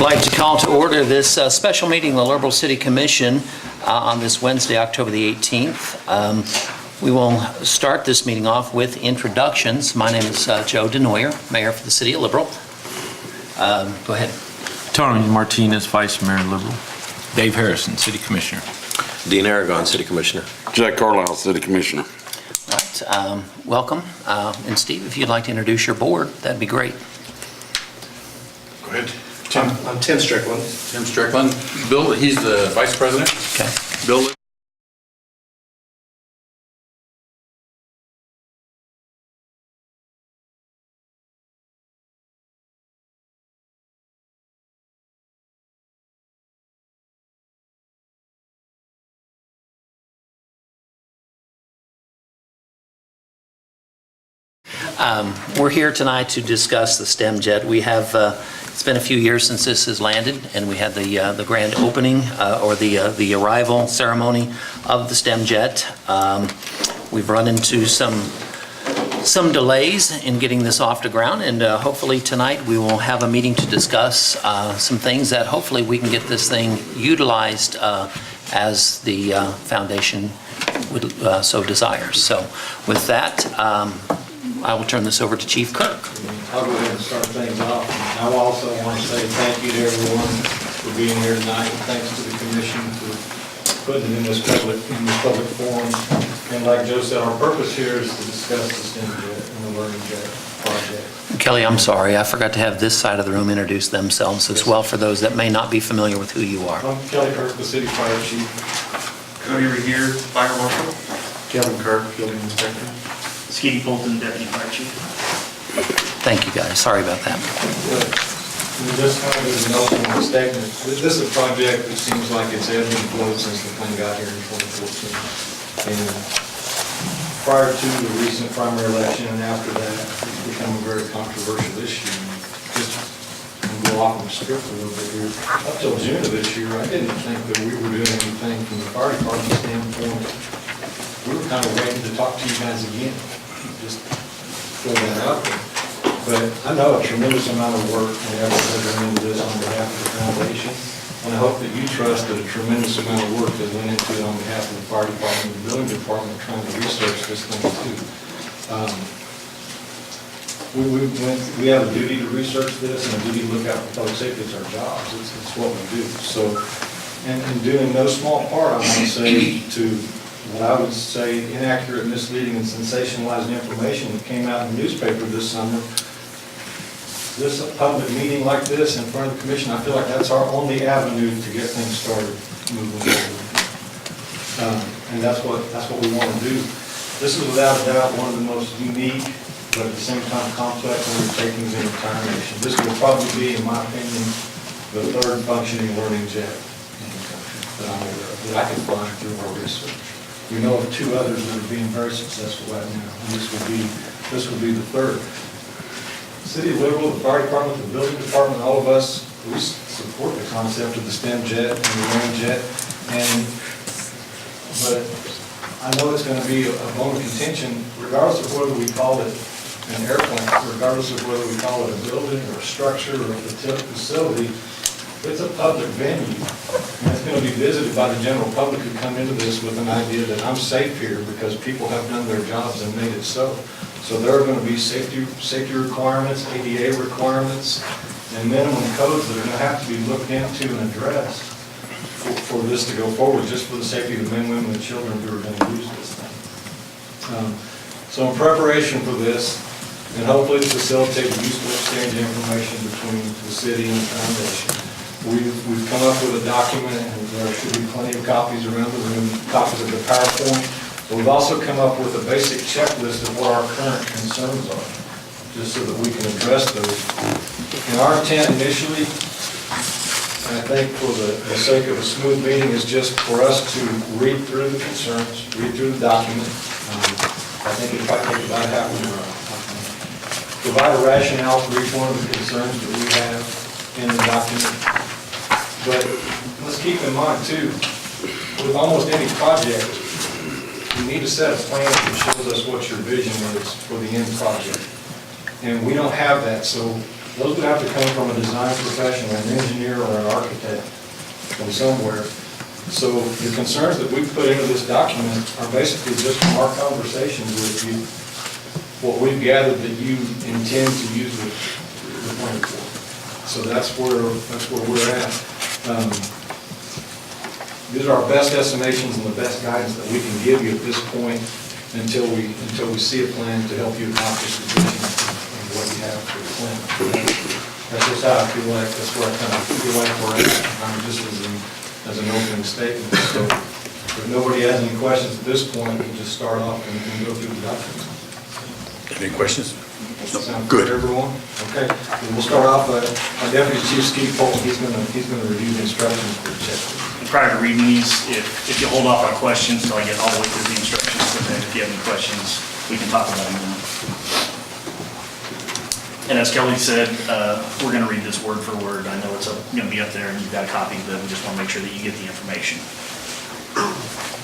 like to call to order this special meeting of the Liberal City Commission on this Wednesday, October the 18th. We will start this meeting off with introductions. My name is Joe DeNoyer, Mayor for the City of Liberal. Go ahead. Tony Martinez, Vice Mayor, Liberal. Dave Harrison, City Commissioner. Dean Aragon, City Commissioner. Jack Carlisle, City Commissioner. All right, welcome. And Steve, if you'd like to introduce your board, that'd be great. Go ahead. I'm Tim Strickland. Tim Strickland. Bill, he's the Vice President. Okay. Bill. We're here tonight to discuss the STEM jet. We have, it's been a few years since this has landed, and we had the grand opening or the arrival ceremony of the STEM jet. We've run into some delays in getting this off the ground, and hopefully tonight we will have a meeting to discuss some things that hopefully we can get this thing utilized as the foundation would so desires. So with that, I will turn this over to Chief Kirk. I'll go ahead and start things off. I also want to say thank you to everyone for being here tonight, and thanks to the commission for putting it in this public forum. And like Joe said, our purpose here is to discuss the STEM jet and the Learning Jet project. Kelly, I'm sorry, I forgot to have this side of the room introduce themselves as well for those that may not be familiar with who you are. I'm Kelly Kirk, the City Fire Chief. Cody Revere, Fire Marshal. Kevin Kirk, Building Inspector. Skeety Bolton, Deputy Fire Chief. Thank you, guys. Sorry about that. Just kind of as an opening statement, this is a project that seems like it's ebbed and flowed since the plane got here in 2014. And prior to the recent primary election and after that, it's become a very controversial issue. Just to go off on the script a little bit here, up till June of this year, I didn't think that we were doing anything from the fire department standpoint. We were kind of waiting to talk to you guys again. Just throw that out there. But I know a tremendous amount of work and effort has gone into this on behalf of the foundation, and I hope that you trust that a tremendous amount of work that went into it on behalf of the fire department and the building department trying to research this thing too. We have a duty to research this and a duty to look out for public safety. It's our jobs. It's what we do. So, and doing no small part, I want to say, to what I would say inaccurate, misleading, and sensationalized information that came out in the newspaper this summer. This public meeting like this in front of the commission, I feel like that's our only avenue to get things started moving forward. And that's what we want to do. This is without a doubt one of the most unique, but at the same time complex undertakings in the entire nation. This will probably be, in my opinion, the third functioning learning jet in the country that I'm aware of, that I can find through our research. We know of two others that are being very successful right now, and this will be the third. City of Liberal, the fire department, the building department, all of us, we support the concept of the STEM jet and the Learning jet. But I know it's going to be a bone of contention, regardless of whether we call it an airplane, regardless of whether we call it a building or a structure or a facility. It's a public venue, and it's going to be visited by the general public who come into this with an idea that I'm safe here because people have done their jobs and made it so. So there are going to be safety requirements, ADA requirements, and minimum codes that are going to have to be looked into and addressed for this to go forward, just for the safety of the men, women, and children who are going to use this thing. So in preparation for this, and hopefully to facilitate a useful exchange of information between the city and the foundation, we've come up with a document, and there should be plenty of copies around the room, copies of the PowerPoint. But we've also come up with a basic checklist of what our current concerns are, just so that we can address those. And our intent initially, and I think for the sake of a smooth meeting, is just for us to read through the concerns, read through the document. I think it might take about half an hour. Provide a rationale for each one of the concerns that we have in the document. But let's keep in mind too, with almost any project, you need a set of plans that shows us what your vision is for the end project. And we don't have that, so those would have to come from a design professional, an engineer or an architect from somewhere. So the concerns that we put into this document are basically just from our conversations with you, what we've gathered that you intend to use the plan for. So that's where we're at. These are our best estimations and the best guidance that we can give you at this point until we see a plan to help you accomplish the vision and what you have for the plan. That's just how I feel like, that's where I kind of feel like we're at, just as an opening statement. So if nobody has any questions at this point, we'll just start off and go through the documents. Any questions? Sound Good. for everyone? Okay, and we'll start off, our Deputy Chief Steve Polk, he's gonna review the instructions for the checklist. And prior to reading these, if you hold off on questions until I get all the way through the instructions, and then if you have any questions, we can talk about them now. And as Kelly said, we're gonna read this word for word. I know it's gonna be up there and you've got a copy, but we just wanna make sure that you get the information.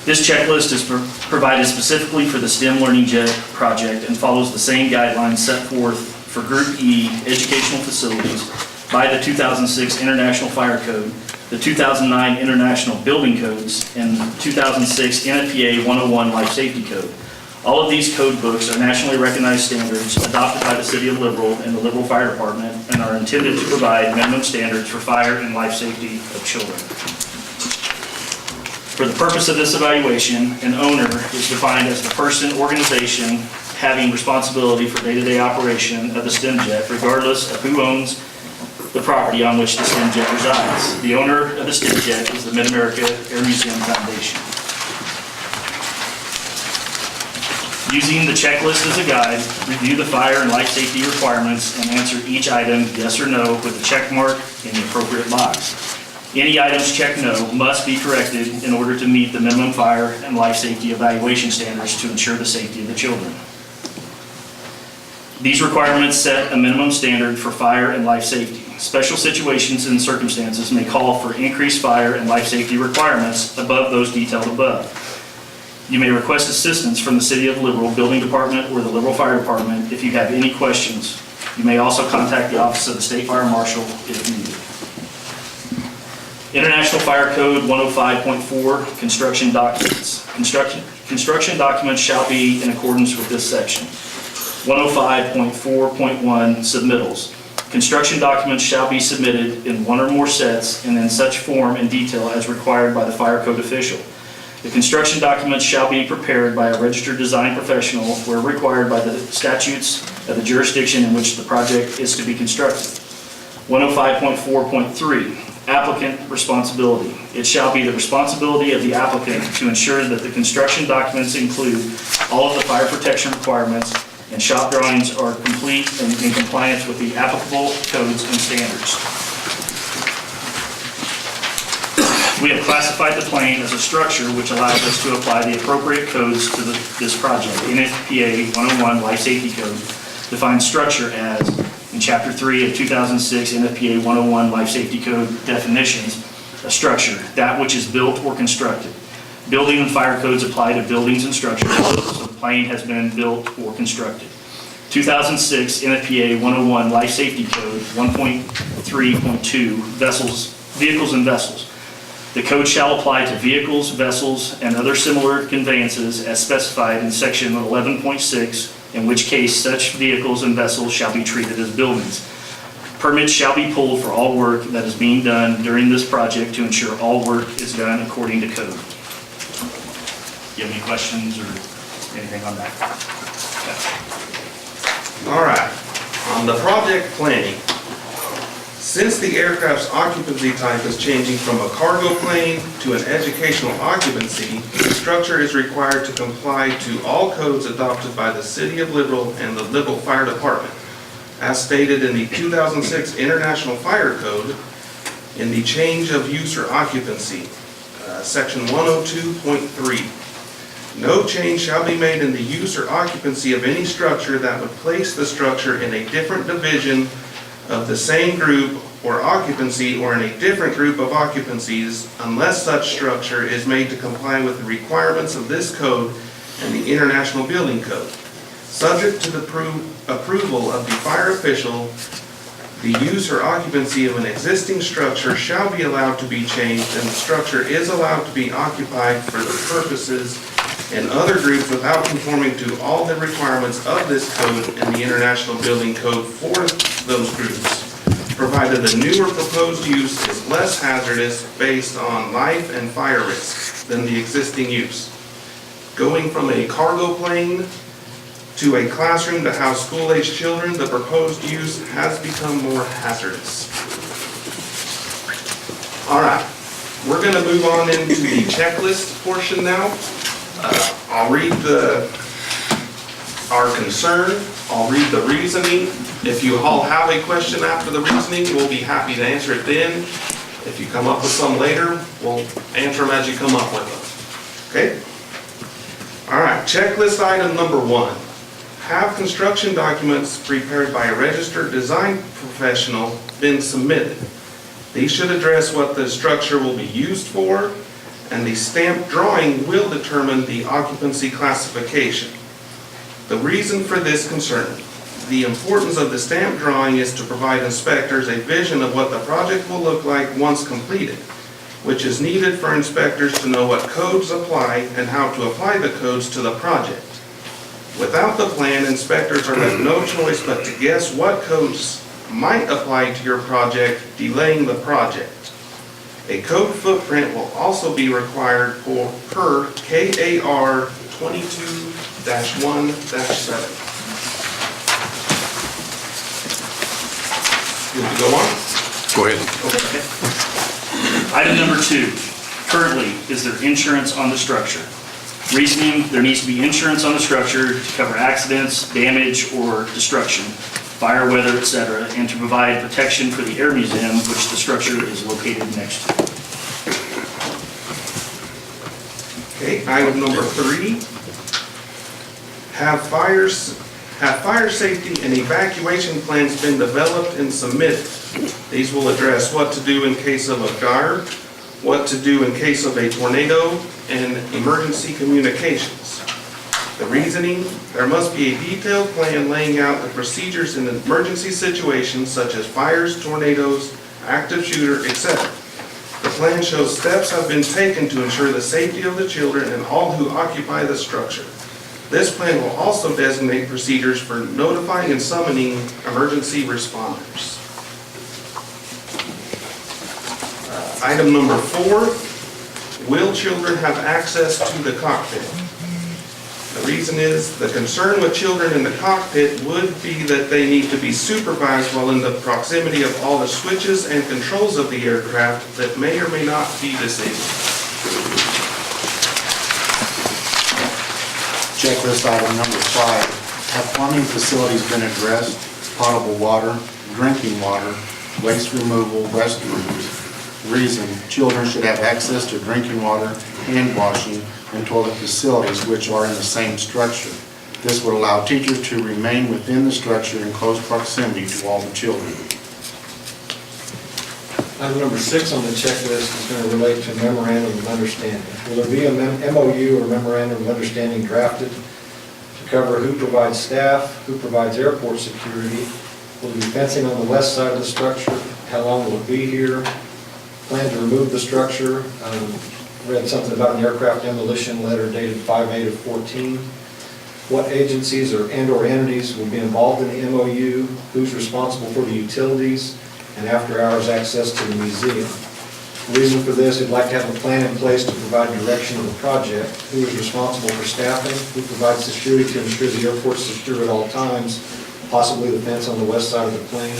This checklist is provided specifically for the STEM Learning Jet project and follows the same guidelines set forth for Group E educational facilities by the 2006 International Fire Code, the 2009 International Building Codes, and 2006 NFPA 101 Life Safety Code. All of these code books are nationally recognized standards adopted by the City of Liberal and the Liberal Fire Department and are intended to provide minimum standards for fire and life safety of children. For the purpose of this evaluation, an owner is defined as the person, organization having responsibility for day-to-day operation of the STEM jet, regardless of who owns the property on which the STEM jet resides. The owner of the STEM jet is the Mid-America Air Museum Foundation. Using the checklist as a guide, review the fire and life safety requirements and answer each item yes or no with a check mark in the appropriate box. Any items checked no must be corrected in order to meet the minimum fire and life safety evaluation standards to ensure the safety of the children. These requirements set a minimum standard for fire and life safety. Special situations and circumstances may call for increased fire and life safety requirements above those detailed above. You may request assistance from the City of Liberal Building Department or the Liberal Fire Department if you have any questions. You may also contact the Office of the State Fire Marshal if needed. International Fire Code 105.4, construction documents. Construction documents shall be in accordance with this section. 105.4.1, submittals. Construction documents shall be submitted in one or more sets and in such form and detail as required by the fire code official. The construction documents shall be prepared by a registered design professional where required by the statutes of the jurisdiction in which the project is to be constructed. 105.4.3, applicant responsibility. It shall be the responsibility of the applicant to ensure that the construction documents include all of the fire protection requirements and shop drawings are complete and in compliance with the applicable codes and standards. We have classified the plane as a structure which allows us to apply the appropriate codes to this project. NFPA 101 Life Safety Code defines structure as, in Chapter 3 of 2006 NFPA 101 Life Safety Code definitions, a structure, that which is built or constructed. Building and fire codes apply to buildings and structures, so the plane has been built or constructed. 2006 NFPA 101 Life Safety Code 1.3.2 vehicles and vessels. The code shall apply to vehicles, vessels, and other similar conveyances as specified in section 11.6, in which case such vehicles and vessels shall be treated as buildings. Permits shall be pulled for all work that is being done during this project to ensure all work is done according to code. Do you have any questions or anything on that? All right, on the project planning, since the aircraft's occupancy type is changing from a cargo plane to an educational occupancy, the structure is required to comply to all codes adopted by the City of Liberal and the Liberal Fire Department, as stated in the 2006 International Fire Code in the change of use or occupancy, section 102.3. No change shall be made in the use or occupancy of any structure that would place the structure in a different division of the same group or occupancy or in a different group of occupancies unless such structure is made to comply with the requirements of this code and the International Building Code. Subject to the approval of the fire official, the use or occupancy of an existing structure shall be allowed to be changed, and the structure is allowed to be occupied for the purposes and other groups without conforming to all the requirements of this code and the International Building Code for those groups, provided the new or proposed use is less hazardous based on life and fire risk than the existing use. Going from a cargo plane to a classroom to house school-aged children, the proposed use has become more hazardous. All right, we're going to move on into the checklist portion now. I'll read our concern, I'll read the reasoning. If you all have a question after the reasoning, we'll be happy to answer it then. If you come up with some later, we'll answer them as you come up with them. Okay? All right, checklist item number 1. Have construction documents prepared by a registered design professional been submitted? These should address what the structure will be used for, and the stamped drawing will determine the occupancy classification. The reason for this concern: the importance of the stamped drawing is to provide inspectors a vision of what the project will look like once completed, which is needed for inspectors to know what codes apply and how to apply the codes to the project. Without the plan, inspectors are left no choice but to guess what codes might apply to your project, delaying the project. A code footprint will also be required per KAR 22-1-7. Good to go on? Go ahead. Okay. Item number 2, currently, is there insurance on the structure? Reasoning: there needs to be insurance on the structure to cover accidents, damage, or destruction, fire, weather, etc., and to provide protection for the Air Museum, which the structure is located next to. Okay, item number 3. Have fire safety and evacuation plans been developed and submitted? These will address what to do in case of a fire, what to do in case of a tornado, and emergency communications. The reasoning: there must be a detailed plan laying out the procedures in emergency situations such as fires, tornadoes, active shooter, etc. The plan shows steps have been taken to ensure the safety of the children and all who occupy the structure. This plan will also designate procedures for notifying and summoning emergency responders. Item number 4, will children have access to the cockpit? The reason is, the concern with children in the cockpit would be that they need to be supervised while in the proximity of all the switches and controls of the aircraft that may or may not be disabled. Checklist item number 5, have plumbing facilities been addressed? Potable water, drinking water, waste removal, restrooms. Reason: children should have access to drinking water, hand washing, and toilet facilities which are in the same structure. This would allow teachers to remain within the structure in close proximity to all the children. Item number 6 on the checklist is going to relate to memorandum of understanding. Will there be a MOU or memorandum of understanding drafted to cover who provides staff, who provides airport security? Will there be fencing on the west side of the structure? How long will it be here? Plan to remove the structure. Read something about an aircraft demolition letter dated 5/8/14. What agencies or entities will be involved in the MOU? Who's responsible for the utilities and after-hours access to the museum? The reason for this: we'd like to have a plan in place to provide direction of the project. Who is responsible for staffing? Who provides security to ensure the airport's secure at all times? Possibly the fence on the west side of the plane.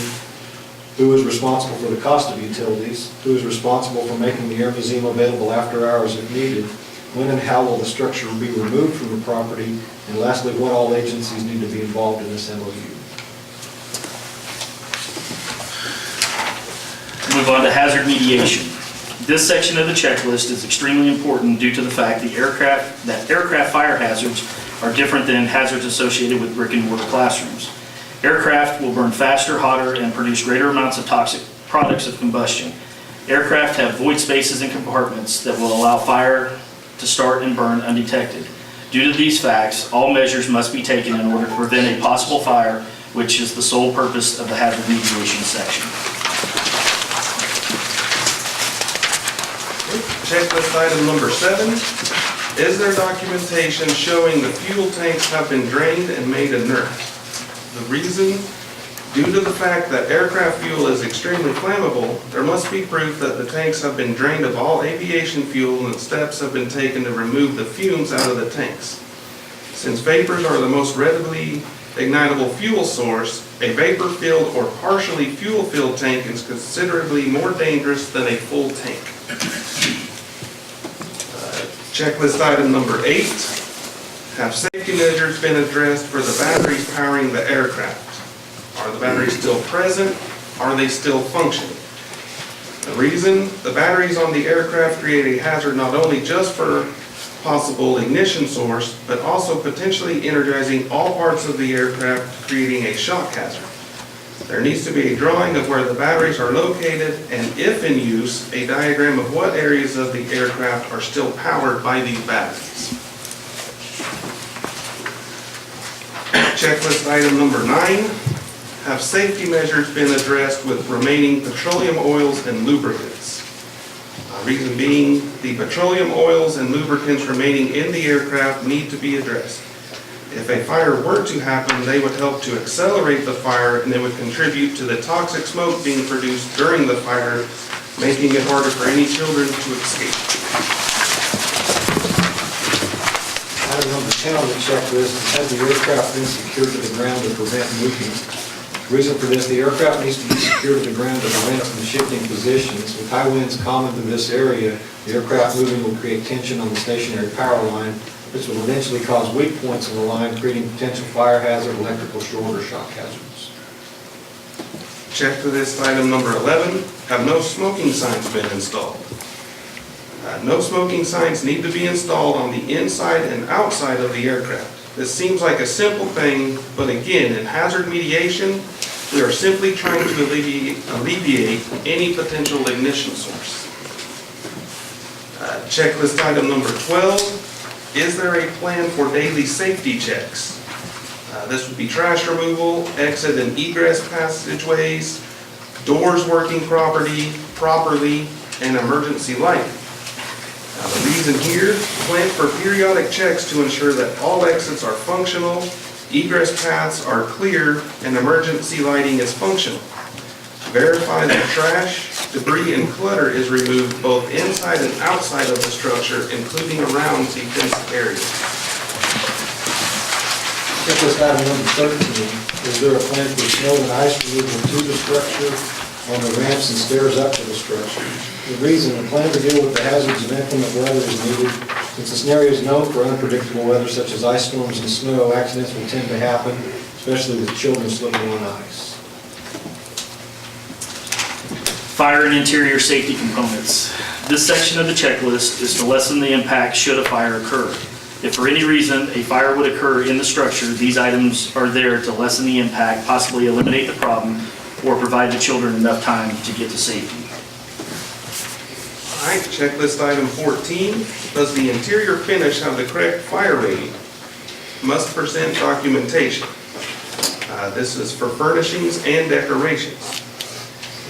Who is responsible for the cost of utilities? Who is responsible for making the Air Museum available after hours if needed? When and how will the structure be removed from the property? And lastly, what all agencies need to be involved in this MOU? Move on to hazard mediation. This section of the checklist is extremely important due to the fact that aircraft fire hazards are different than hazards associated with brick and mortar classrooms. Aircraft will burn faster, hotter, and produce greater amounts of toxic products of combustion. Aircraft have void spaces and compartments that will allow fire to start and burn undetected. Due to these facts, all measures must be taken in order to prevent a possible fire which is the sole purpose of the hazard mediation section. Checklist item number 7. Is there documentation showing the fuel tanks have been drained and made inert? The reason, due to the fact that aircraft fuel is extremely flammable, there must be proof that the tanks have been drained of all aviation fuel and steps have been taken to remove the fumes out of the tanks. Since vapors are the most readily ignitable fuel source, a vapor-filled or partially fuel-filled tank is considerably more dangerous than a full tank. Checklist item number 8. Have safety measures been addressed for the batteries powering the aircraft? Are the batteries still present? Are they still functioning? The reason, the batteries on the aircraft create a hazard not only just for possible ignition source, but also potentially energizing all parts of the aircraft, creating a shock hazard. There needs to be a drawing of where the batteries are located and, if in use, a diagram of what areas of the aircraft are still powered by these batteries. Checklist item number 9. Have safety measures been addressed with remaining petroleum oils and lubricants? Reason being, the petroleum oils and lubricants remaining in the aircraft need to be addressed. If a fire were to happen, they would help to accelerate the fire and they would contribute to the toxic smoke being produced during the fire, making it harder for any children to escape. Item number 10 on the checklist is have the aircraft been secured to the ground to prevent moving. Reason for this, the aircraft needs to be secured to the ground to prevent it from shifting positions. With high winds common to this area, the aircraft moving will create tension on the stationary power line, which will eventually cause weak points in the line, creating potential fire hazard, electrical short, or shock hazards. Checklist item number 11. Have no smoking signs been installed? No smoking signs need to be installed on the inside and outside of the aircraft. This seems like a simple thing, but again, in hazard mediation, we are simply trying to alleviate any potential ignition source. Checklist item number 12. Is there a plan for daily safety checks? This would be trash removal, exit and egress passageways, doors working properly, and emergency lighting. The reason here, plan for periodic checks to ensure that all exits are functional, egress paths are clear, and emergency lighting is functional. Verify that trash, debris, and clutter is removed both inside and outside of the structure, including around the fenced area. Checklist item number 13, is there a plan for snow and ice removal to the structure on the ramps and stairs up to the structure? The reason, the plan to deal with the hazards of inclement weather is needed. Since the scenario is known for unpredictable weather such as ice storms and snow, accidents will tend to happen, especially with children slipping on ice. Fire and interior safety components. This section of the checklist is to lessen the impact should a fire occur. If for any reason a fire would occur in the structure, these items are there to lessen the impact, possibly eliminate the problem, or provide the children enough time to get to safety. All right, checklist item 14. Does the interior finish have the correct fire rating? Must present documentation. This is for furnishings and decorations.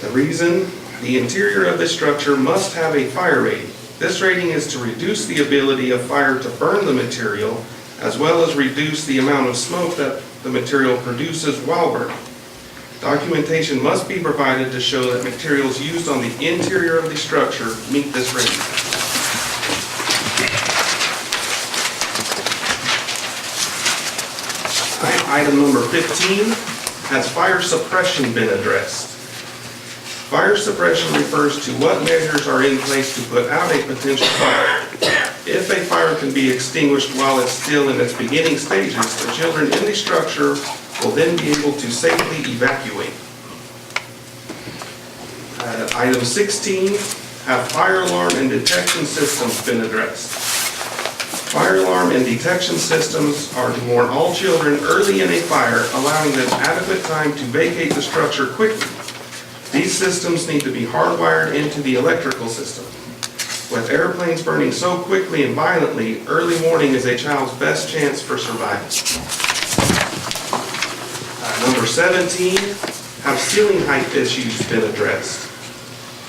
The reason, the interior of the structure must have a fire rating. This rating is to reduce the ability of fire to burn the material, as well as reduce the amount of smoke that the material produces while burning. Documentation must be provided to show that materials used on the interior of the structure meet this rating. Item number 15, has fire suppression been addressed? Fire suppression refers to what measures are in place to put out a potential fire. If a fire can be extinguished while it's still in its beginning stages, the children in the structure will then be able to safely evacuate. Item 16, have fire alarm and detection systems been addressed? Fire alarm and detection systems are to warn all children early in a fire, allowing them adequate time to vacate the structure quickly. These systems need to be hardwired into the electrical system. With airplanes burning so quickly and violently, early warning is a child's best chance for survival. Number 17, have ceiling height issues been addressed?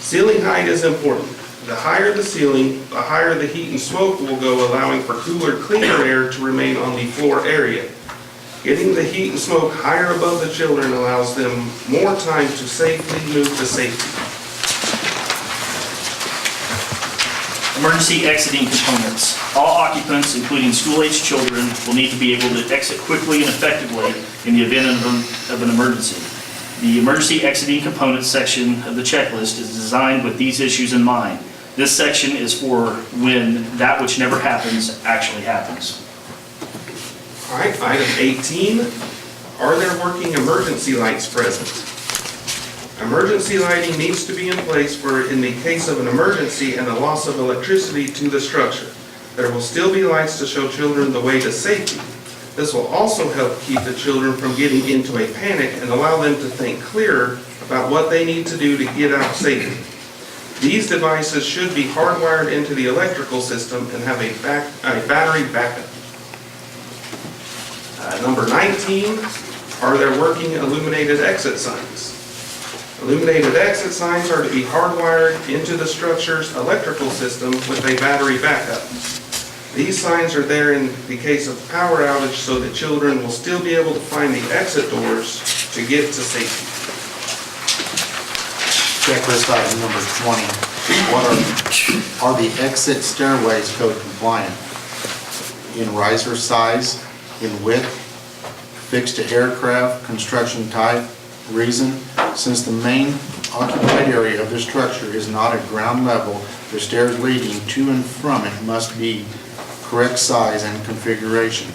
Ceiling height is important. The higher the ceiling, the higher the heat and smoke will go, allowing for cooler, cleaner air to remain on the floor area. Getting the heat and smoke higher above the children allows them more time to safely move to safety. Emergency exiting components. All occupants, including school-aged children, will need to be able to exit quickly and effectively in the event of an emergency. The emergency exiting components section of the checklist is designed with these issues in mind. This section is for when that which never happens actually happens. All right, item 18, are there working emergency lights present? Emergency lighting needs to be in place for in the case of an emergency and the loss of electricity to the structure. There will still be lights to show children the way to safety. This will also help keep the children from getting into a panic and allow them to think clearer about what they need to do to get out safely. These devices should be hardwired into the electrical system and have a battery backup. Number 19, are there working illuminated exit signs? Illuminated exit signs are to be hardwired into the structure's electrical system with a battery backup. These signs are there in the case of power outage so that children will still be able to find the exit doors to get to safety. Checklist item number 20. What are the exit stairways code compliant? In riser size, in width, fixed to aircraft, construction type, reason, since the main occupied area of the structure is not at ground level, the stairs leading to and from it must be correct size and configuration.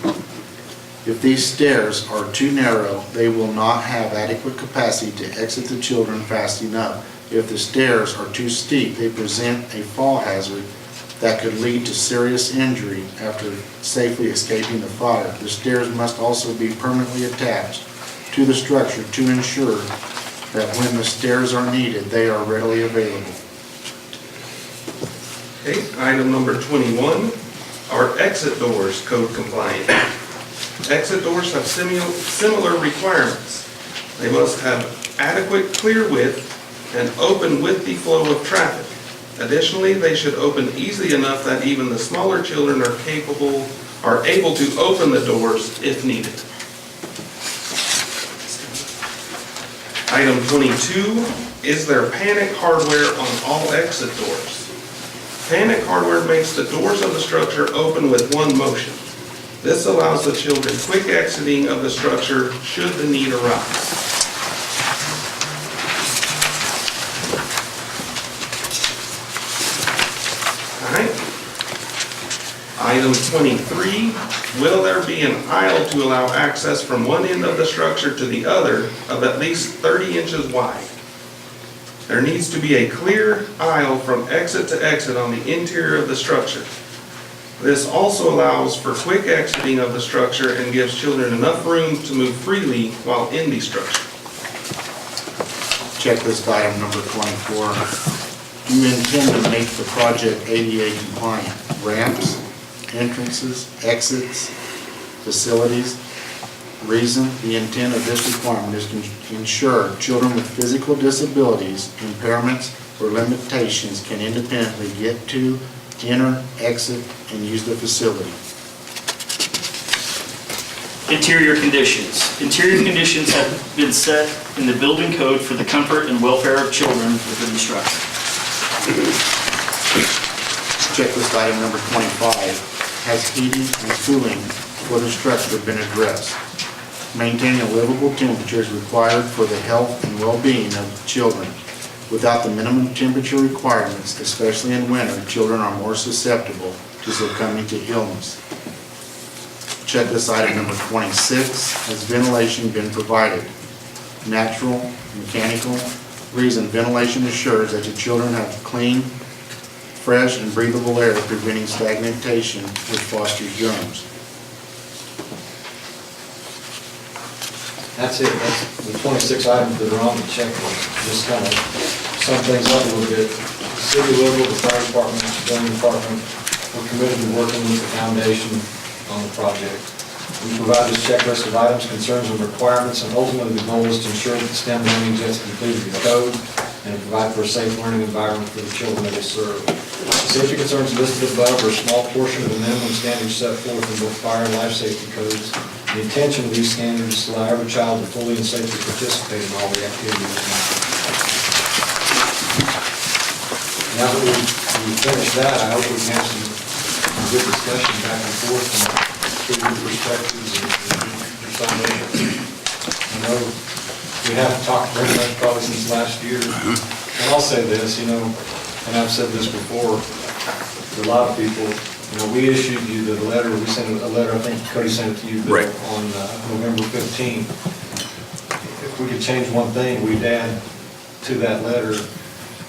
If these stairs are too narrow, they will not have adequate capacity to exit the children fast enough. If the stairs are too steep, they present a fall hazard that could lead to serious injury after safely escaping the fire. The stairs must also be permanently attached to the structure to ensure that when the stairs are needed, they are readily available. Okay, item number 21, are exit doors code compliant? Exit doors have similar requirements. They must have adequate clear width and open with the flow of traffic. Additionally, they should open easily enough that even the smaller children are able to open the doors if needed. Item 22, is there panic hardware on all exit doors? Panic hardware makes the doors of the structure open with one motion. This allows the children quick exiting of the structure should the need arise. All right. Item 23, will there be an aisle to allow access from one end of the structure to the other of at least 30 inches wide? There needs to be a clear aisle from exit to exit on the interior of the structure. This also allows for quick exiting of the structure and gives children enough room to move freely while in the structure. Checklist item number 24. Do you intend to make the project ADA compliant? Ramps, entrances, exits, facilities? Reason, the intent of this requirement is to ensure children with physical disabilities, impairments, or limitations can independently get to, enter, exit, and use the facility. Interior conditions. Interior conditions have been set in the building code for the comfort and welfare of children within the structure. Checklist item number 25. Has heating and cooling for the structure been addressed? Maintaining a livable temperature is required for the health and well-being of children. Without the minimum temperature requirements, especially in winter, children are more susceptible to succumbing to illness. Checklist item number 26. Has ventilation been provided? Natural, mechanical. Reason, ventilation assures that the children have clean, fresh, and breathable air, preventing stagnation, which fosters germs. That's it, that's the 26 items that are on the checklist. Just kind of sum things up a little bit. The city of Louisville, the fire department, the building department, we're committed to working with the foundation on the project. We provide this checklist of items, concerns, and requirements, and ultimately the goal is to ensure that the STEM learning jets completed the code and provide for a safe learning environment for the children that they serve. The safety concerns listed above are a small portion of the minimum standards set forth in both fire and life safety codes. The intention of these standards is to allow every child to fully and safely participate in all the activities. Now that we've finished that, I hope we can have some good discussion back and forth and student perspectives and your foundation. I know we haven't talked very much probably since last year. And I'll say this, and I've said this before to a lot of people, we issued you the letter, we sent a letter, I think Cody sent it to you, Bill, Right. on November 15th. If we could change one thing, we'd add to that letter,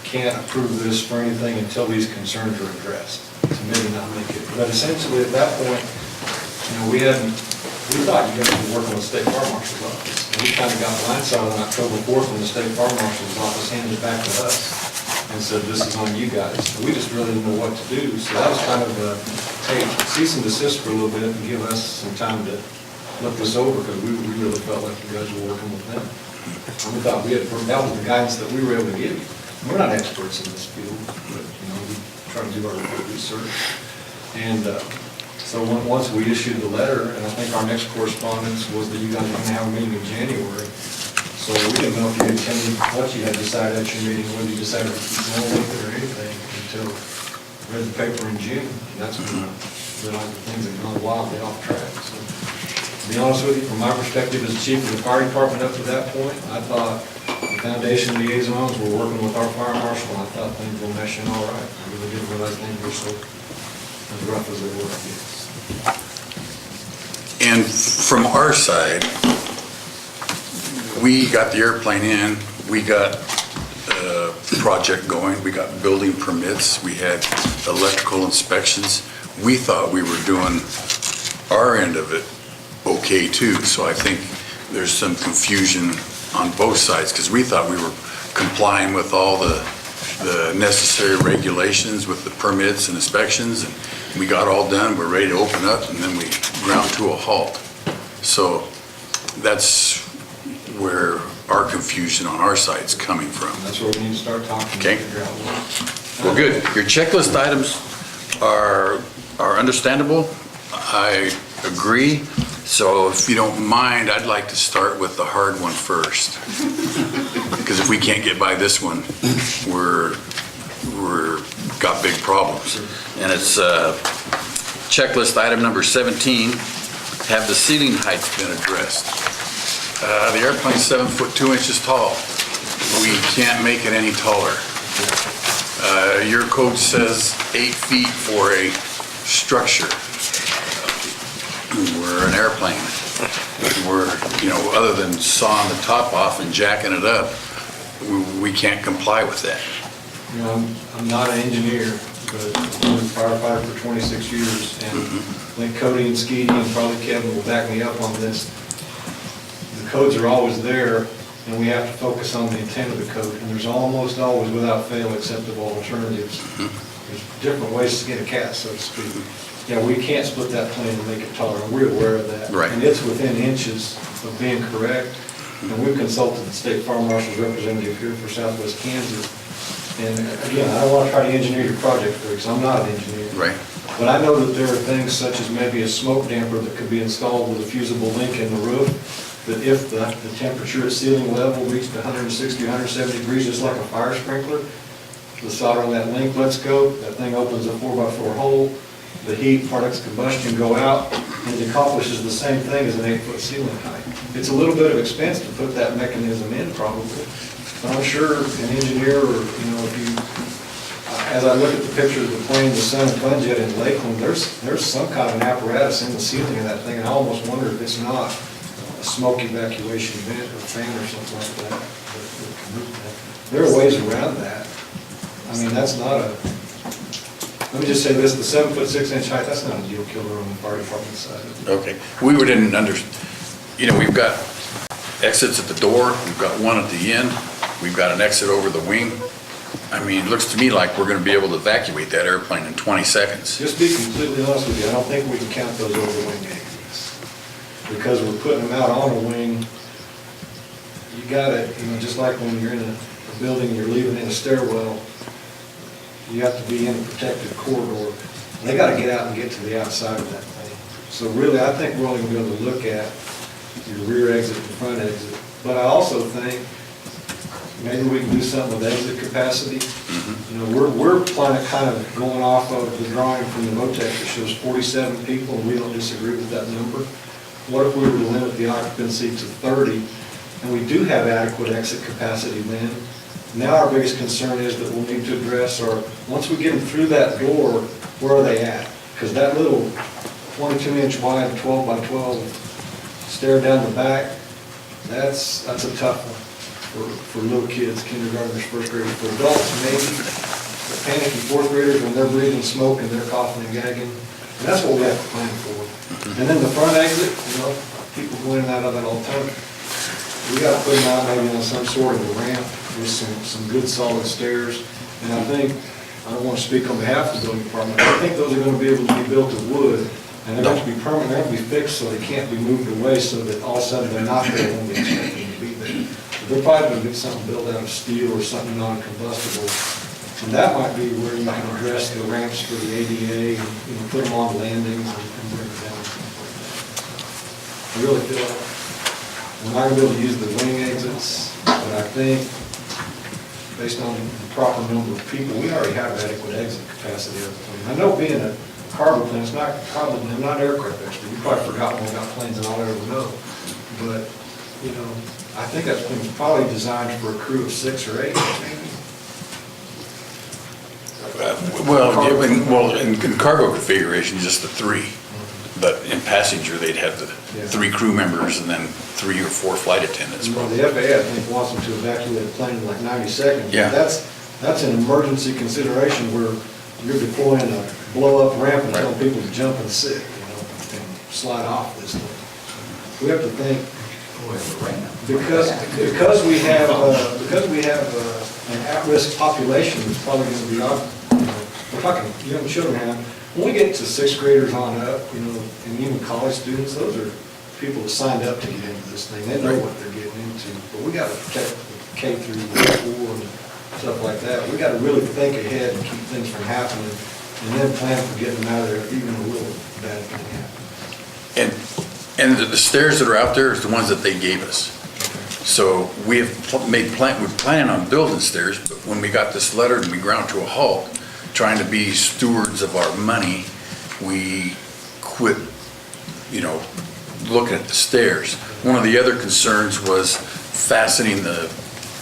can't approve this for anything until these concerns are addressed, to maybe not make it. But essentially, at that point, we thought you guys were working with State Fire Marshal's office. And we kind of got blindsided on October 4th when the State Fire Marshal's office handed it back to us and said, this is on you guys. And we just really didn't know what to do. So that was kind of a, hey, cease and desist for a little bit and give us some time to look this over, because we really felt like you guys were working with them. And we thought that was the guidance that we were able to give you. We're not experts in this field, but, we try to do our research. And so once we issued the letter, and I think our next correspondence was that you guys were going to have a meeting in January. So we didn't know if you had attended, what you had decided at your meeting, whether you decided to keep going with it or anything, until we read the paper in June. And that's when I realized that things had gone wildly off track. So to be honest with you, from my perspective as chief of the fire department up to that point, I thought the foundation liaisons were working with our fire marshal, and I thought things were meshing all right. I really didn't realize things were so as rough as they were, I guess. And from our side, we got the airplane in, we got the project going, we got building permits, we had electrical inspections. We thought we were doing our end of it okay too, so I think there's some confusion on both sides, because we thought we were complying with all the necessary regulations with the permits and inspections, and we got all done, we're ready to open up, and then we ground to a halt. So that's where our confusion on our side's coming from. That's where we need to start talking. Okay. To figure out what. Well, good. Your checklist items are understandable. I agree. So if you don't mind, I'd like to start with the hard one first. Because if we can't get by this one, we're got big problems. And it's checklist item number 17, have the ceiling heights been addressed? The airplane's 7 foot 2 inches tall. We can't make it any taller. Your code says 8 feet for a structure. We're an airplane. We're, other than sawing the top off and jacking it up, we can't comply with that. I'm not an engineer, but I've been a firefighter for 26 years, and I think Cody and Skeety and probably Kevin will back me up on this. The codes are always there, and we have to focus on the intent of the code, and there's almost always, without fail, acceptable alternatives. There's different ways to skin a cat, so to speak. Yeah, we can't split that plane and make it taller, and we're aware of that. Right. And it's within inches of being correct, and we've consulted the State Fire Marshal's representative here for Southwest Kansas. And again, I don't want to try to engineer your project for you, because I'm not an engineer. Right. But I know that there are things such as maybe a smoke damper that could be installed with a fusible link in the roof, that if the temperature at ceiling level reached 160, 170 degrees, just like a fire sprinkler, the solder on that link lets go, that thing opens a 4x4 hole, the heat, products combustion go out, and it accomplishes the same thing as an 8-foot ceiling height. It's a little bit of expense to put that mechanism in probably, but I'm sure an engineer, or, if you, as I look at the picture of the plane, the Sun and Twin Jet in Lakeland, there's some kind of an apparatus in the ceiling of that thing, and I almost wonder if it's not a smoke evacuation vent or fan or something like that. There are ways around that. I mean, that's not a, let me just say this, the 7 foot 6 inch height, that's not a deal killer on the fire department side. Okay. We didn't we've got exits at the door, we've got one at the end, we've got an exit over the wing. I mean, it looks to me like we're gonna be able to evacuate that airplane in 20 seconds. Just be completely honest with you, I don't think we can count those over the wing exits. because we're putting them out on a wing, you gotta, just like when you're in a building and you're leaving in a stairwell, you have to be in a protected corridor. And they gotta get out and get to the outside of that thing. So really, I think we're only gonna be able to look at your rear exit and front exit. But I also think maybe we can do something with exit capacity. We're planning, kind of going off of the drawing from the VOTEC that shows 47 people, and we don't disagree with that number. What if we were to limit the occupancy to 30, and we do have adequate exit capacity then? Now our biggest concern is that we'll need to address our, once we get them through that door, where are they at? Because that little 22-inch wide, 12 by 12 stair down the back, that's a tough one for little kids, kindergartners, first graders. For adults, maybe, the panicky fourth graders, when they're breathing smoke and they're coughing and gagging, and that's what we have to plan for. And then the front exit, people go in and out of that all the time. We got to put them out maybe on some sort of a ramp with some good solid stairs. And I think, I don't want to speak on behalf of the building department, I think those are going to be able to be built of wood, and they're going to be permanent, they're going to be fixed so they can't be moved away, so that all of a sudden they're not there when we expect them to be there. But they're probably going to get something built out of steel or something non-combustible. And that might be where you can address the ramps for the ADA and put them on landings and bring it down. I really feel like we're not going to be able to use the wing exits, but I think based on the proper number of people, we already have adequate exit capacity of the plane. I know being a cargo plane, it's not probably, I'm not an aircraft expert, you probably forgot more about planes than I'll ever know. But, I think that's been probably designed for a crew of 6 or 8, maybe. In cargo configuration, just the 3. But in passenger, they'd have the 3 crew members and then 3 or 4 flight attendants. Well, the FAA, I think, wants them to evacuate a plane in like 90 seconds. Yeah. That's an emergency consideration where you're deploying a blow-up ramp and telling people to jump and sit, and slide off this thing. We have to think, because we have an at-risk population that's probably going to be, we're talking young children now. When we get to 6th graders on up, and even college students, those are people that signed up to get into this thing. They know what they're getting into. But we got to protect the K through 4 and stuff like that. We got to really think ahead and keep things from happening, and then plan for getting them out of there even a little bad thing happens. And the stairs that are out there is the ones that they gave us. So we have we plan on building stairs, but when we got this letter and we ground to a halt, trying to be stewards of our money, we quit, looking at the stairs. One of the other concerns was fastening the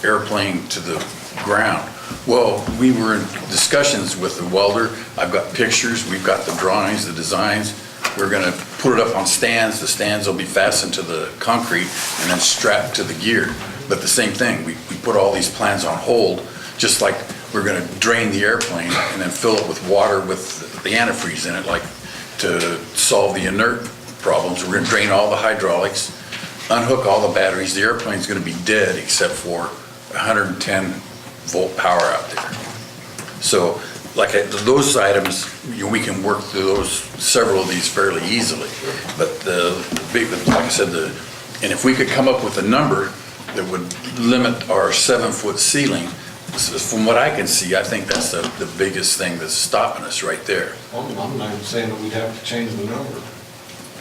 airplane to the ground. Well, we were in discussions with the welder. I've got pictures, we've got the drawings, the designs. We're gonna put it up on stands. The stands will be fastened to the concrete and then strapped to the gear. But the same thing, we put all these plans on hold, just like we're gonna drain the airplane and then fill it with water with the antifreeze in it, like to solve the inert problems. We're gonna drain all the hydraulics, unhook all the batteries. The airplane's gonna be dead except for 110 volt power out there. So those items, we can work through several of these fairly easily. But like I said, and if we could come up with a number that would limit our 7-foot ceiling, from what I can see, I think that's the biggest thing that's stopping us right there. I'm not even saying that we'd have to change the number,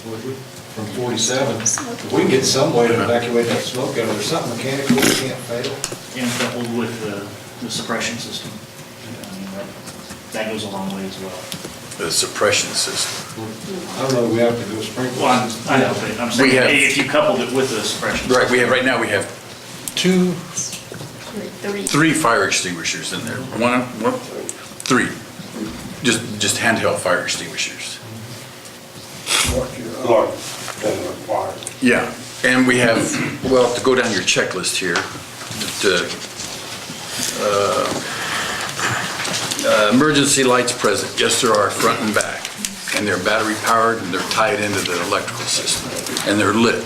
would we? From 47. If we can get some way to evacuate that smoke out of there, something mechanical that can't fail. And coupled with the suppression system. That goes a long way as well. The suppression system. I don't know, we have to do a sprinkler. Well, I know, but I'm saying, We have- if you coupled it with the suppression system. Right, right now we have 3 fire extinguishers in there. One, 3. Just handheld fire extinguishers. Yeah, and we have, to go down your checklist here, emergency lights present. Yes, there are, front and back. And they're battery powered and they're tied into the electrical system. And they're lit.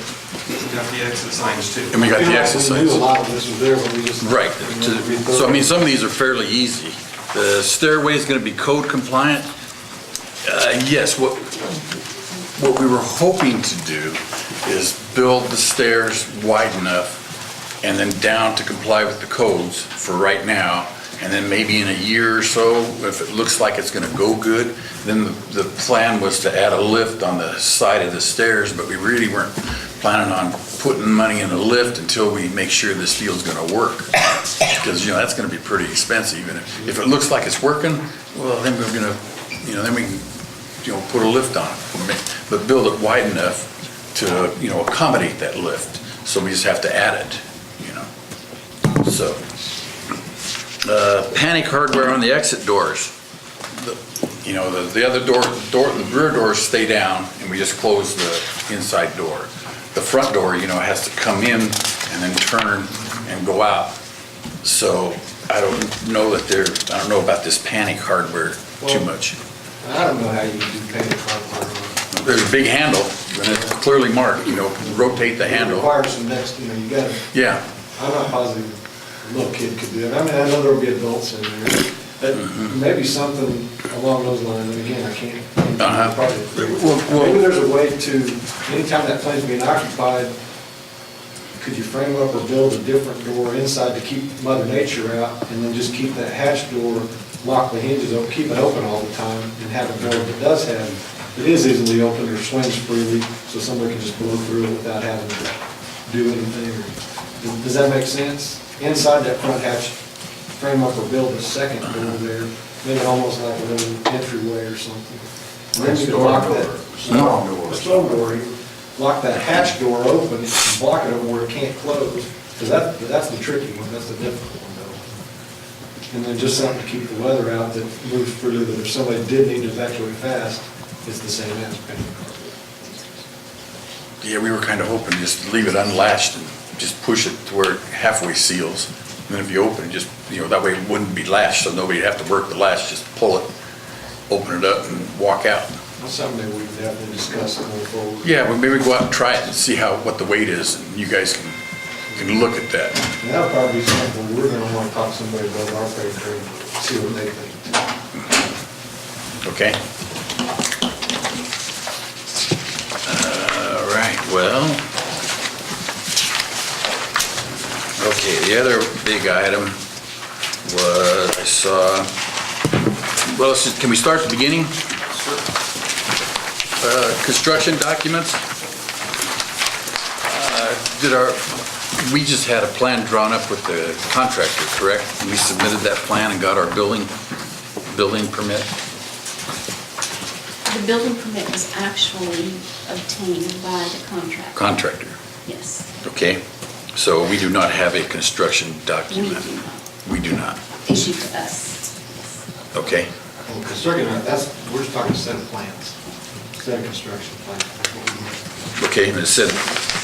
We've got the exit signs too. And we got the exit We knew a signs. lot of this was there when we just. Right. So, some of these are fairly easy. The stairway is going to be code compliant. Yes, what we were hoping to do is build the stairs wide enough and then down to comply with the codes for right now. And then maybe in a year or so, if it looks like it's gonna go good, then the plan was to add a lift on the side of the stairs, but we really weren't planning on putting money in a lift until we make sure this deal's gonna work. Because, that's gonna be pretty expensive, and if it looks like it's working, well, then we're gonna, then we can, put a lift on it. But build it wide enough to, accommodate that lift, so we just have to add it, So, panic hardware on the exit doors. The other the rear doors stay down, and we just close the inside door. The front door, has to come in and then turn and go out. So I don't know about this panic hardware too much. I don't know how you do panic hardware. There's a big handle, and it's clearly marked, rotate the It handle. requires some next, you gotta, Yeah, I'm not positive a little kid could do it. I mean, I know there'll be adults in there, but maybe something along those lines, and again, I can't. Maybe there's a way to, anytime that plane's being occupied, could you frame up or build a different door inside to keep Mother Nature out, and then just keep that hatch door, lock the hinges open, keep it open all the time, and have a door that it is easily opened or swings freely, so somebody can just blow through it without having to do anything. Does that make sense? Inside that front hatch, frame up or build a second door there, maybe almost like a little entryway or something. And then you can lock that. A storm door, you lock that hatch door open, and block it over where it can't close, because that's the tricky one, that's the difficult one though. And then just something to keep the weather out that moves freely, that if somebody did need to evacuate fast, it's the same as panic hardware. Yeah, we were kind of hoping just leave it unlatched and just push it to where it halfway seals. And then if you open it, just, that way it wouldn't be latched, so nobody'd have to work the latch, just pull it, open it up and walk out. That's something that we could definitely discuss going forward. Yeah, well, maybe go out and try it and see what the weight is, and you guys can look at that. And that'll probably be something we're gonna want to talk to somebody about our paper and see what they think. Okay? All right, well. Okay, the other big item was, I saw, well, can we start at the beginning? Construction documents. We just had a plan drawn up with the contractor, correct? We submitted that plan and got our building permit. The building permit was actually obtained by the contractor. Contractor, Yes. okay? So we do not have a construction document. We do not. We do not, Issued to us. okay? Well, construction, we're just talking a set of plans, set of construction plans. That's what we need. Okay, and it said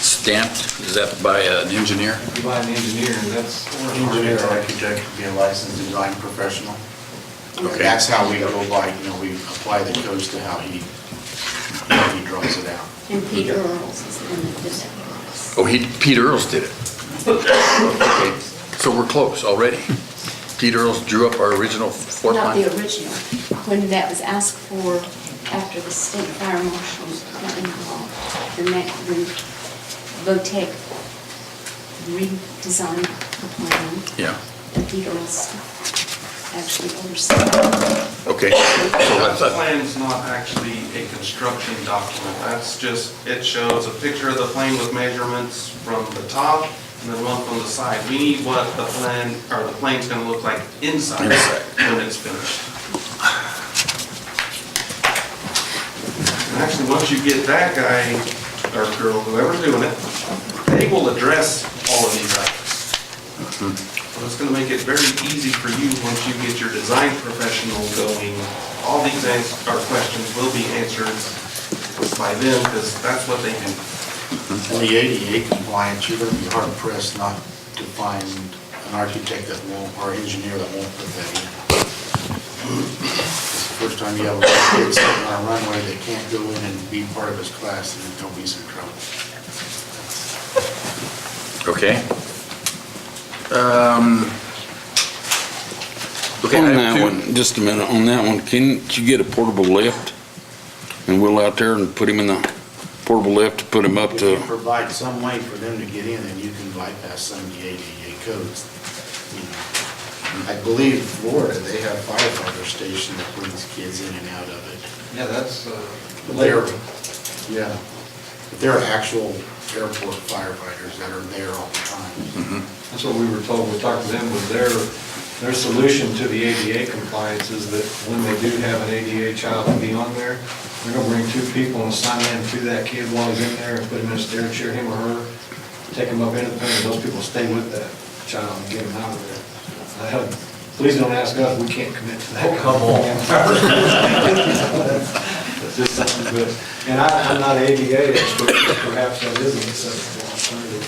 stamped, is that by an engineer? You buy an engineer, and that's. Engineer or architect could be a licensed design professional. Okay. That's how we go by, we apply the codes to how he draws it out. And Peter Earls is the one that did that for us. Oh, Pete Earls did it. Okay, so we're close already. Pete Earls drew up our original floor Not plan? the original. When that was asked for after the state fire marshal got involved, when VOTEC redesigned the plan, Yeah, and Peter Earls actually oversaw it. okay. So The that's, plan's not actually a construction document. That's just, it shows a picture of the plane with measurements from the top and then one from the side. We need what the plan, or the plane's gonna look like inside when it's finished. And actually, once you get that guy, or girl, whoever's doing it, they will address all of these items. So it's gonna make it very easy for you, once you get your design professional going, all these questions will be answered by them, because that's what they do. And the ADA compliance, you're going to be hard pressed not to find an architect that won't, or engineer that won't put that in. It's the first time you have a kid sitting on a runway that can't go in and be part of his class, and there'll be some trouble. okay. Okay, On I have that two. one, just a minute, on that one, can't you get a portable lift? And we'll out there and put him in the portable lift to put them up If you to, provide some way for them to get in, then you can bypass some of the ADA codes. You know, I believe Florida, they have firefighter station that brings kids in and out of it. Yeah, that's, They're, yeah, they're actual airport firefighters that are there all the time. that's what we were told, we talked to them, was their solution to the ADA compliance is that when they do have an ADA child to be on there, they're gonna bring 2 people and assign them to that kid while he's in there and put him in a stair chair, him or her, take him up into the plane, and those people stay with that child and get him out of there. Please don't ask us, we can't commit to that. Come on. That's just something good. And I'm not ADA expert, but perhaps that is an acceptable alternative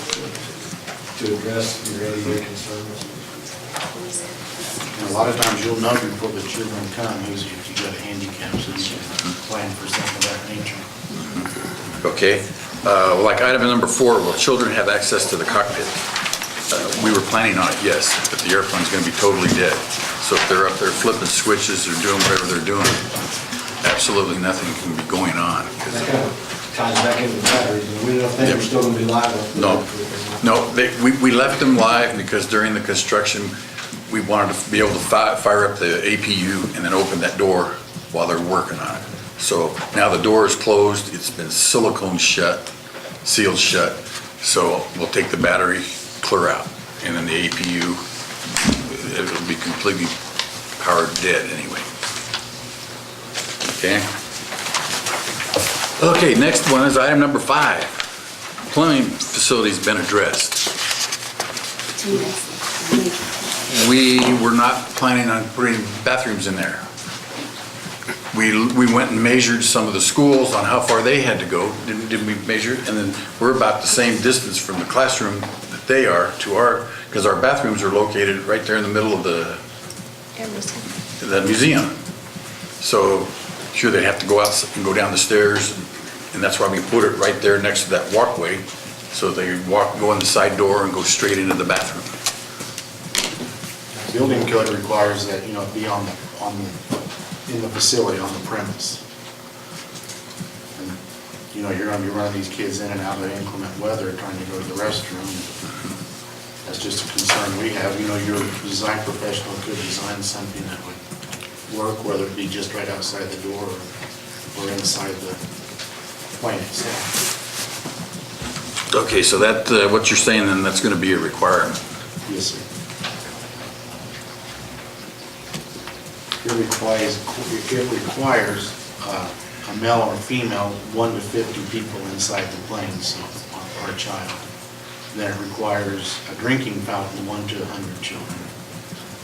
to address your ADA concerns. And a lot of times you'll know before the children come, who's, if you got a handicap, so you can plan for something of that nature. Okay. Like item number 4, will children have access to the cockpit? We were planning on it, yes, but the airplane's going to be totally dead. So if they're up there flipping switches or doing whatever they're doing, absolutely nothing can be going on. That kind of ties back into the batteries, and we don't think we're still gonna be live. No, we left them live because during the construction, we wanted to be able to fire up the APU and then open that door while they're working on it. So now the door is closed, it's been silicone shut, sealed shut, so we'll take the battery clear out, and then the APU, it'll be completely powered dead anyway. Okay? Okay, next one is item number 5. Plumbing facility's been addressed. We were not planning on putting bathrooms in there. We went and measured some of the schools on how far they had to go, didn't we measure? And then we're about the same distance from the classroom that they are to because our bathrooms are located right there in the middle of the museum. So sure, they'd have to go out and go down the stairs, and that's why we put it right there next to that walkway, so they go in the side door and go straight into the bathroom. Building code requires that, you know, be in the facility, on the premise. And, you know, you're gonna be running these kids in and out of inclement weather, trying to go to the restroom. That's just a concern we have. You know, your design professional could design something that would work, whether it be just right outside the door or inside the plane itself. Okay, so that, what you're saying, then that's gonna be a requirement. Yes, sir. It requires a male or female, 1 to 50 people inside the plane, so, or a child. Then it requires a drinking fountain, 1 to 100 children.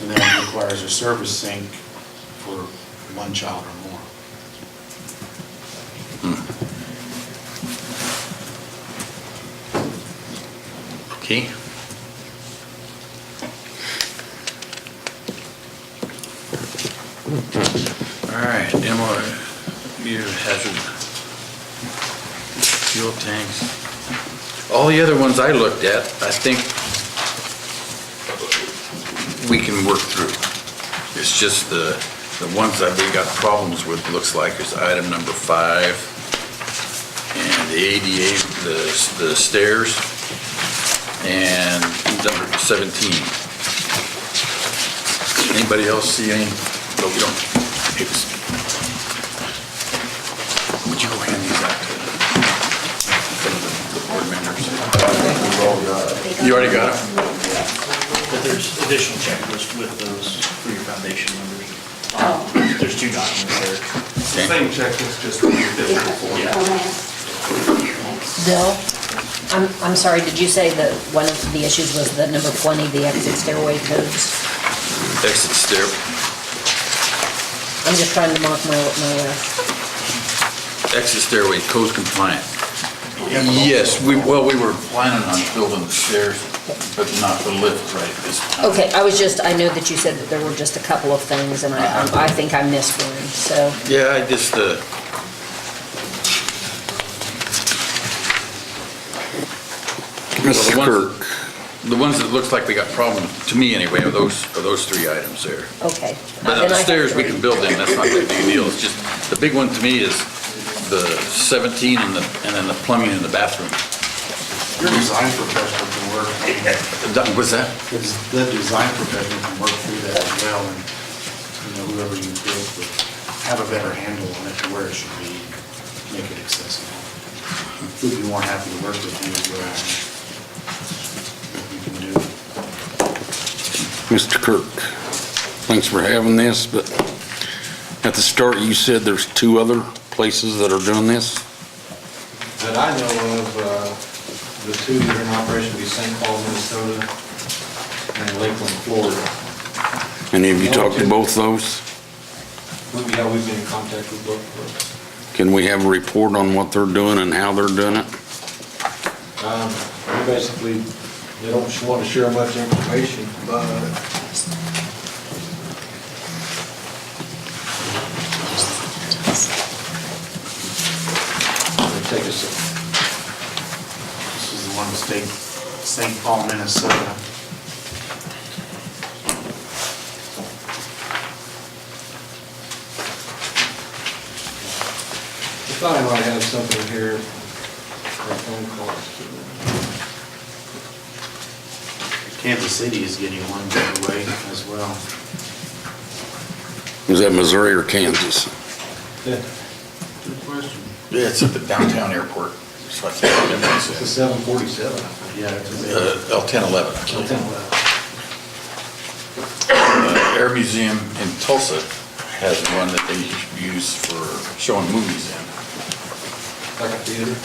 And then it requires a service sink for 1 child or more. Okay. All right, MOU hazard fuel tanks. All the other ones I looked at, I think we can work through. It's just the ones that we got problems with, looks like, is item number 5, and the ADA, the stairs, and number 17. Anybody else see any? No, we don't. Would you go hand these out to some of the board members? You already got it? But there's additional checklists with those for your foundation members. There's 2 documents there. Same checklist, just with your different form. Bill, I'm sorry, did you say that one of the issues was the number 20, the exit stairway codes? Exit stair. I'm just trying to mark my Exit stairway code compliant. Yes, we were planning on building the stairs, but not the lift right this time. Okay, I know that you said that there were just a couple of things, and I think I missed one, so. Yeah, I just, Mr. Kirk, the ones that looks like they got problem, to me anyway, are those 3 items there. Okay. But Then the I have stairs we 3. can build in, that's not a big deal. It's just, the big one to me is the 17 and then the plumbing in the bathroom. Your design professional can work, What's that? the design professional can work through that as well, and, whoever you feel would have a better handle on it to where it should be, make it accessible. We'd be more happy to work with you as well. What you can do. Mr. Kirk, thanks for having this, but at the start, you said there's 2 other places that are doing this? That I know of, the 2 that are in operation would be St. Paul, Minnesota, and Lakeland, Florida. And have you talked to both those? Yeah, we've been in contact with both of those. Can we have a report on what they're doing and how they're doing it? Basically, they don't want to share much information, but they take us. This is the one state, St. Paul, Minnesota. I thought I might have something here for a phone call. Kansas City is getting one, by the way, as well. Was that Missouri or Kansas? Yeah, Good question. Yeah, it's at the downtown airport. So I think it's a 747. Yeah, it's L1011. Air Museum in Tulsa has one that they use for showing movies in. Like a theater?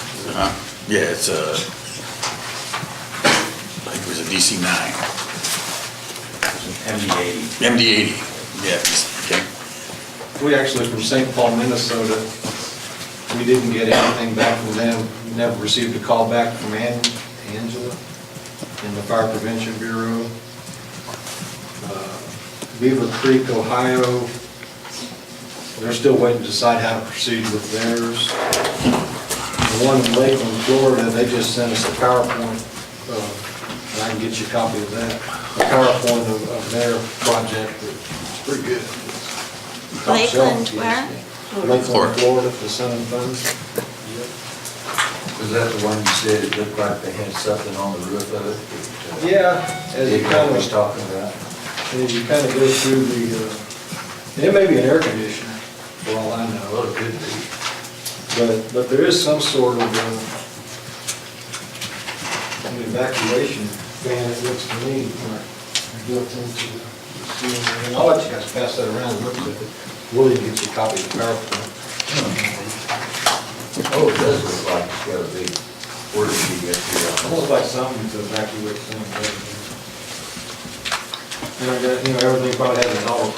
Yeah, it's I think it was a DC-9. MD-80. MD-80, yeah, okay. We actually, from St. Paul, Minnesota, we didn't get anything back from them, never received a call back from Angela in the Fire Prevention Bureau. Beaver Creek, Ohio, they're still waiting to decide how to proceed with theirs. The one in Lakeland, Florida, they just sent us a PowerPoint, and I can get you a copy of that, a PowerPoint of their project. It's pretty good. Top Lakeland, shelf, where? Lakeland, Florida, the Sun and Funds. Was that the one you said it looked like they had something on the roof of it? Yeah, as you kind was of, talking about. as you kind of go through the, and it may be an air conditioner, for all I know. Well, it could be. But there is some sort of an evacuation fan, it looks to me, like built into the ceiling. I'll let you guys pass that around and look at it. Willie can get you a copy of the PowerPoint. Oh, it does look like it's got a big order sheet up here. Almost like something to evacuate things. And I got, everything probably has a dollar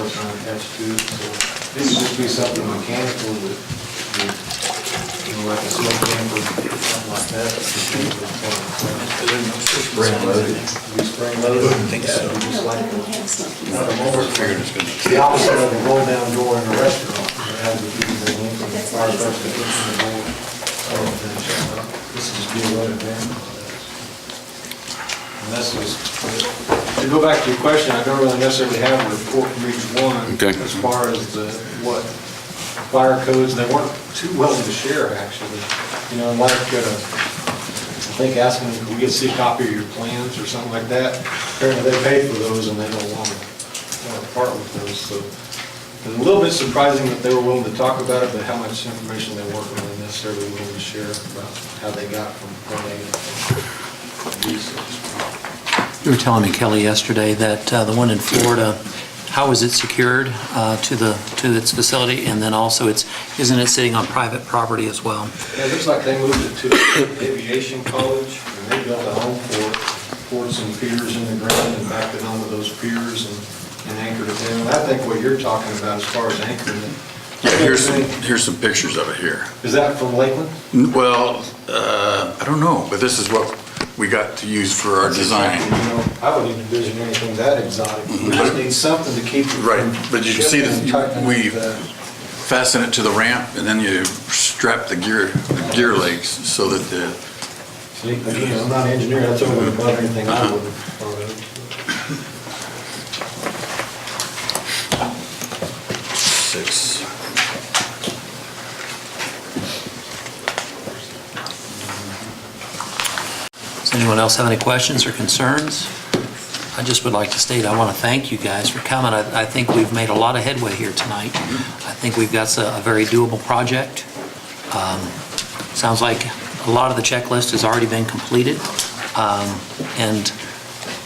sign attached to it, so this would just be something mechanical that, like a smoke damper, something like that. Spring loaded. Be spring loaded. I think so. Just like Figured it's gonna the opposite of a roll-down door in a restaurant. It has a big link from the fire truck that hits the door. This is just being loaded down. And that's just, to go back to your question, I don't really necessarily have a report from each one. Okay. As far as what fire codes, they weren't too willing to share, actually. Like, I think asking, can we get to see a copy of your plans or something like that? Apparently they paid for those and they don't want to part with those, so. It's a little bit surprising that they were willing to talk about it, but how much information they weren't really necessarily willing to share about how they got from point A to B, so to speak. You were telling me, Kelly, yesterday that the one in Florida, how is it secured to its facility? And then also, isn't it sitting on private property as well? Yeah, it looks like they moved it to Aviation College, and they built a home for it, poured some piers in the ground and backed it onto those piers and anchored it down. I think what you're talking about as far as anchoring it. Yeah, here's some pictures of it here. Is that from Lakeland? Well, I don't know, but this is what we got to use for our design. I wouldn't envision anything that exotic. We just need something to keep it from Right, but you can see shipping and tightening that we it, fasten it to the ramp and then you strap the gear legs so that the, See, again, I'm not an engineer, that's only about anything I would have thought of. 6. Anyone else have any questions or concerns? I just would like to state, I want to thank you guys for coming. I think we've made a lot of headway here tonight. I think we've got a very doable project. Sounds like a lot of the checklist has already been completed, and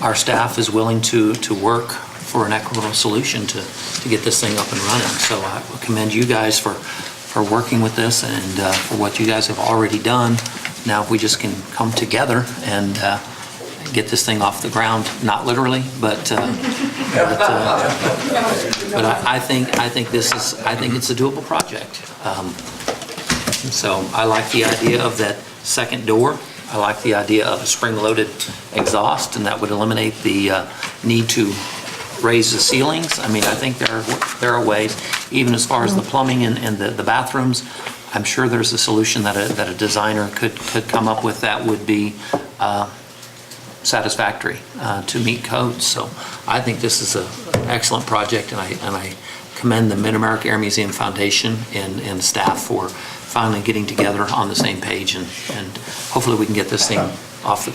our staff is willing to work for an equitable solution to get this thing up and running. So I commend you guys for working with this and for what you guys have already done. Now, if we just can come together and get this thing off the ground, not literally, but I think it's a doable project. So I like the idea of that second door. I like the idea of a spring-loaded exhaust, and that would eliminate the need to raise the ceilings. I mean, I think there are ways, even as far as the plumbing and the bathrooms, I'm sure there's a solution that a designer could come up with that would be satisfactory to meet codes. So I think this is an excellent project, and I commend the Mid-America Air Museum Foundation and staff for finally getting together on the same page, and hopefully we can get this thing off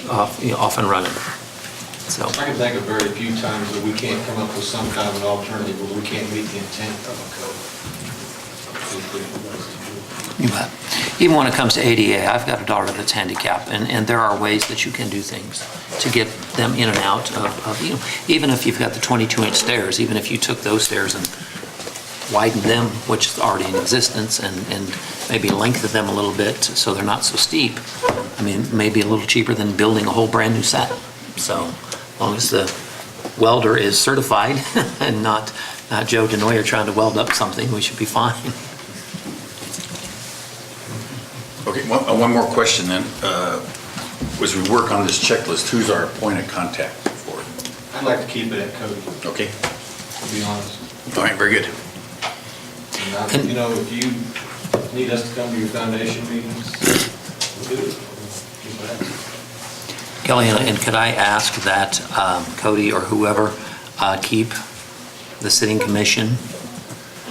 and running. So I can think of very few times that we can't come up with some kind of an alternative where we can't meet the intent of a code. you bet. Even when it comes to ADA, I've got a daughter that's handicapped, and there are ways that you can do things to get them in and out of even if you've got the 22-inch stairs, even if you took those stairs and widen them, which is already in existence, and maybe lengthen them a little bit so they're not so steep. I mean, maybe a little cheaper than building a whole brand new set. So as long as the welder is certified and not Joe DeNoyer trying to weld up something, we should be fine. Okay, one more question then. As we work on this checklist, who's our point of contact for it? I'd like to keep it at code, Okay, to be honest. all right, very good. And if you need us to come to your foundation meetings, we'll do it. Kelly, and could I ask that Cody or whoever keep the sitting commission,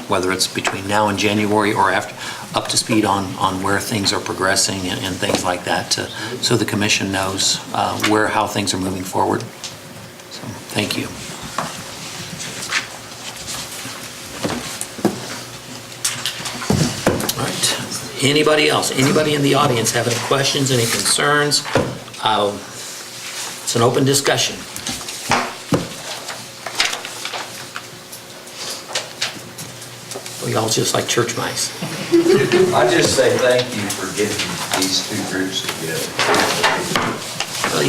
whether it's between now and January or after, up to speed on where things are progressing and things like that, so the commission knows how things are moving forward. So, thank you. All right. Anybody else? Anybody in the audience have any questions, any concerns? It's an open discussion. We all just like church mice. I just say thank you for getting these two groups together. Well,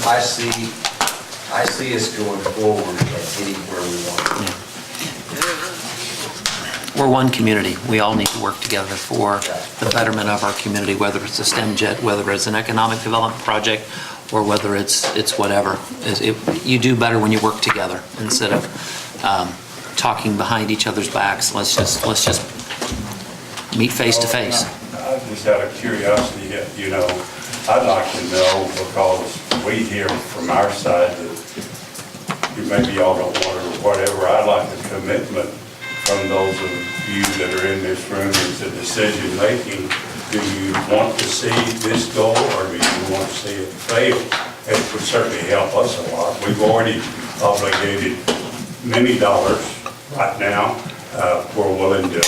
I see us going forward and getting where we want to be. We're one community. We all need to work together for the betterment of our community, whether it's a STEM jet, whether it's an economic development project, or whether it's whatever. You do better when you work together instead of talking behind each other's backs. Let's just meet face to face. Just out of curiosity, I'd like to know, because we hear from our side that maybe y'all don't want it or whatever, I'd like the commitment from those of you that are in this room is the decision making. Do you want to see this go, or do you want to see it fail? It would certainly help us a lot. We've already obligated many dollars right now. We're willing to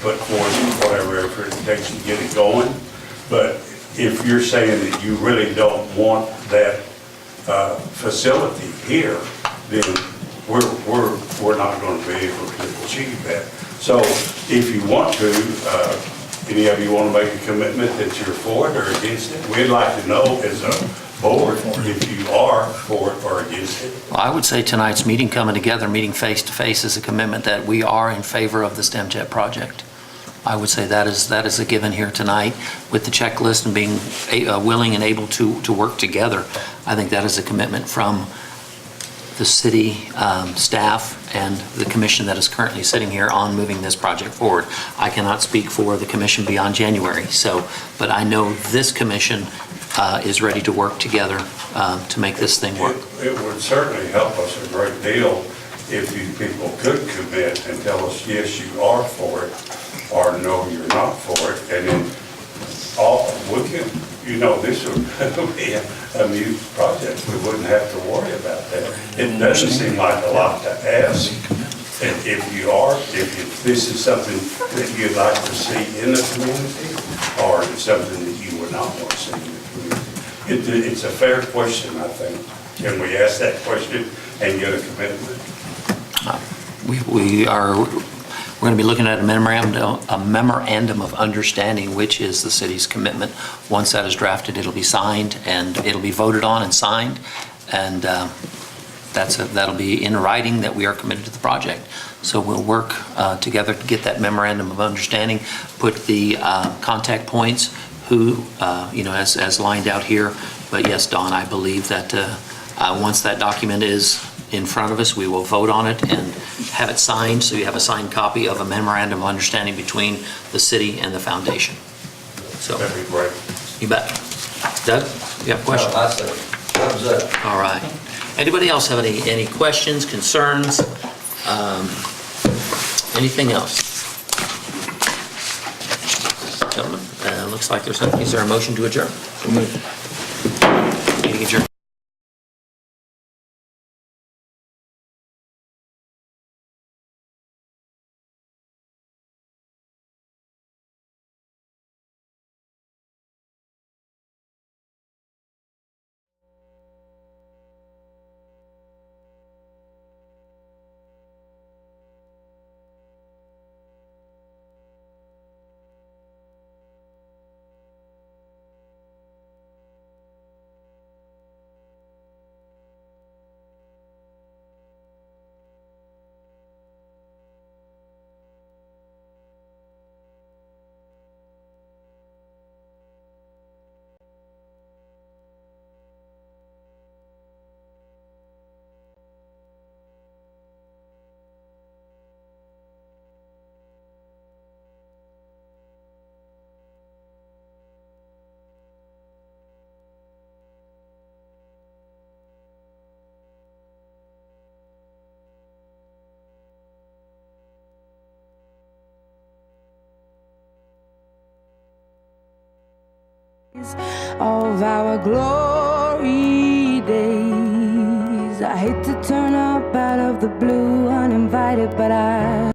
put forth whatever effort it takes to get it going. But if you're saying that you really don't want that facility here, then we're not going to be able to achieve that. So if you want to, any of you want to make a commitment that you're for it or against it? We'd like to know as a board if you are for it or against it. Well, I would say tonight's meeting, coming together, meeting face to face, is a commitment that we are in favor of the STEM jet project. I would say that is a given here tonight with the checklist and being willing and able to work together. I think that is a commitment from the city staff and the commission that is currently sitting here on moving this project forward. I cannot speak for the commission beyond January, but I know this commission is ready to work together to make this thing work. It would certainly help us a great deal if you people could commit and tell us, yes, you are for it, or no, you're not for it, and then this would be a mute project. We wouldn't have to worry about that. It doesn't seem like a lot to ask. And if this is something that you'd like to see in the community, or it's something that you would not want to see in the community. It's a fair question, I think. Can we ask that question and get a commitment? We're going to be looking at a memorandum of understanding, which is the city's commitment. Once that is drafted, it'll be signed and it'll be voted on and signed. And that'll be in writing that we are committed to the project. So we'll work together to get that memorandum of understanding, put the contact points, as lined out here. But yes, Don, I believe that once that document is in front of us, we will vote on it and have it signed, so you have a signed copy of a memorandum of understanding between the city and the foundation. So That'd be great. You bet. Doug, you have a question? No, I say, thumbs up. All right. Anybody else have any questions, concerns? Anything else? Gentlemen, looks like there's something. Is there a motion to adjourn? Meeting adjourned. Of our glory days, I hate to turn up out of the blue uninvited, but I